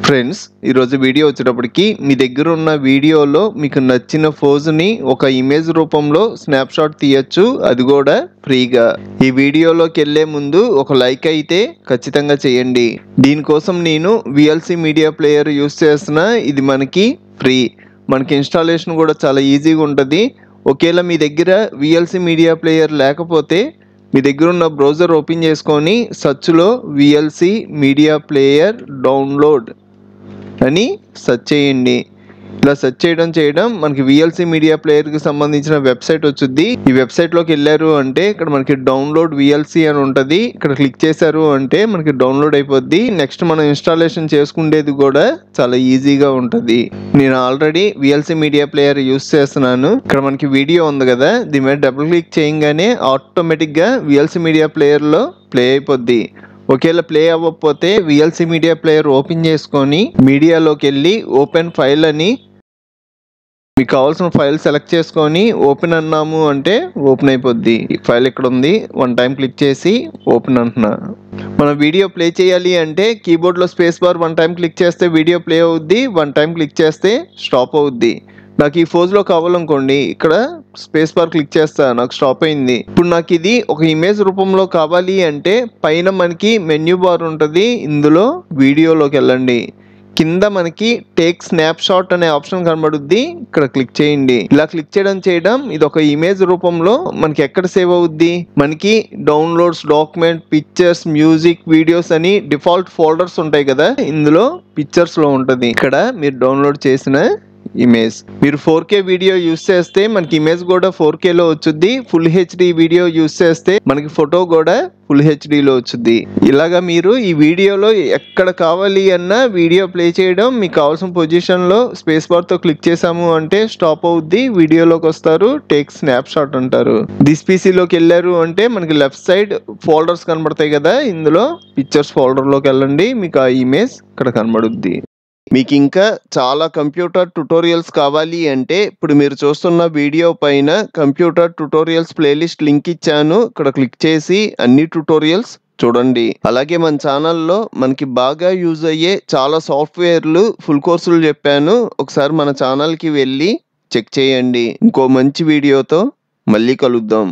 Friends, ఈరోజు video వచ్చేటప్పటికి మీ దగ్గర ఉన్న వీడియోలో మీకు నచ్చిన పోజ్ని ఒక ఇమేజ్ రూపంలో స్నాప్షాట్ తీయచ్చు, అది కూడా ఫ్రీగా. ఈ వీడియోలోకి వెళ్ళే ముందు ఒక లైక్ అయితే ఖచ్చితంగా చేయండి. దీనికోసం నేను VLC మీడియా ప్లేయర్ యూస్ చేస్తున్నా. ఇది మనకి ఫ్రీ, మనకి ఇన్స్టాలేషన్ కూడా చాలా ఈజీగా ఉంటుంది. ఒకవేళ మీ దగ్గర VLC మీడియా ప్లేయర్ లేకపోతే మీ దగ్గర ఉన్న బ్రౌజర్ ఓపెన్ చేసుకొని సెర్చ్లో VLC మీడియా ప్లేయర్ డౌన్లోడ్ అని సెర్చ్ చేయండి. ఇలా సెర్చ్ చేయడం మనకి VLC మీడియా ప్లేయర్కి సంబంధించిన వెబ్సైట్ వచ్చుద్ది. ఈ వెబ్సైట్లోకి వెళ్ళారు అంటే ఇక్కడ మనకి డౌన్లోడ్ VLC అని ఉంటుంది. ఇక్కడ క్లిక్ చేశారు అంటే మనకి డౌన్లోడ్ అయిపోద్ది. నెక్స్ట్ మనం ఇన్స్టాలేషన్ చేసుకునేది కూడా చాలా ఈజీగా ఉంటుంది. నేను already VLC media player use చేస్తున్నాను. ఇక్కడ మనకి వీడియో ఉంది కదా, దీని మీద డబుల్ క్లిక్ చేయగానే ఆటోమేటిక్గా VLC మీడియా ప్లేయర్లో ప్లే అయిపోద్ది. ఒకవేళ ప్లే అవ్వకపోతే VLC మీడియా ప్లేయర్ ఓపెన్ చేసుకొని మీడియాలోకి వెళ్ళి ఓపెన్ ఫైల్ అని మీకు కావాల్సిన ఫైల్ సెలెక్ట్ చేసుకొని ఓపెన్ అన్నాము అంటే ఓపెన్ అయిపోద్ది. ఈ ఫైల్ ఇక్కడ ఉంది, వన్ టైం క్లిక్ చేసి ఓపెన్ అంటున్నా. మన వీడియో ప్లే చేయాలి అంటే కీబోర్డ్లో space bar one time click చేస్తే వీడియో ప్లే అవుద్ది, వన్ టైం క్లిక్ చేస్తే స్టాప్ అవుద్ది. నాకు ఈ ఫోజ్లో కావాలనుకోండి, ఇక్కడ స్పేస్ బార్ క్లిక్ చేస్తా, నాకు స్టాప్ అయింది. ఇప్పుడు నాకు ఇది ఒక ఇమేజ్ రూపంలో కావాలి అంటే పైన మనకి మెన్యూ బార్ ఉంటుంది, ఇందులో వీడియోలోకి వెళ్ళండి. కింద మనకి టేక్ స్నాప్ షాట్ అనే ఆప్షన్ కనబడుద్ది, ఇక్కడ క్లిక్ చేయండి. ఇలా క్లిక్ చేయడం ఇది ఒక ఇమేజ్ రూపంలో మనకి ఎక్కడ సేవ్ అవుద్ది, మనకి downloads, document, pictures, music, videos అని డిఫాల్ట్ ఫోల్డర్స్ ఉంటాయి కదా, ఇందులో పిక్చర్స్ లో ఉంటుంది. ఇక్కడ మీరు డౌన్లోడ్ చేసిన ఇమేజ్. మీరు 4K వీడియో యూస్ చేస్తే మనకి ఇమేజ్ కూడా 4Kలో వచ్చుద్ది. ఫుల్ HD వీడియో యూస్ చేస్తే మనకి ఫోటో కూడా ఫుల్ HDలో వచ్చుద్ది. ఇలాగా మీరు ఈ వీడియోలో ఎక్కడ కావాలి అన్న వీడియో ప్లే చేయడం, మీకు కావాల్సిన పొజిషన్లో స్పేస్ బార్తో క్లిక్ చేసాము అంటే స్టాప్ అవుద్ది, వీడియోలోకి వస్తారు, టేక్ స్నాప్ షాట్ అంటారు. దిస్ PCలోకి వెళ్ళారు అంటే మనకి లెఫ్ట్ సైడ్ ఫోల్డర్స్ కనబడతాయి కదా, ఇందులో పిక్చర్స్ ఫోల్డర్లోకి వెళ్ళండి, మీకు ఆ ఇమేజ్ ఇక్కడ కనబడుద్ది. మీకు ఇంకా చాలా కంప్యూటర్ ట్యుటోరియల్స్ కావాలి అంటే ఇప్పుడు మీరు చూస్తున్న వీడియో పైన కంప్యూటర్ ట్యుటోరియల్స్ ప్లేలిస్ట్ లింక్ ఇచ్చాను, ఇక్కడ క్లిక్ చేసి అన్ని ట్యుటోరియల్స్ చూడండి. అలాగే మన ఛానల్లో మనకి బాగా యూజ్ అయ్యే చాలా సాఫ్ట్వేర్లు ఫుల్ కోర్సులు చెప్పాను, ఒకసారి మన ఛానల్కి వెళ్ళి చెక్ చేయండి. ఇంకో మంచి వీడియోతో మళ్ళీ కలుద్దాం.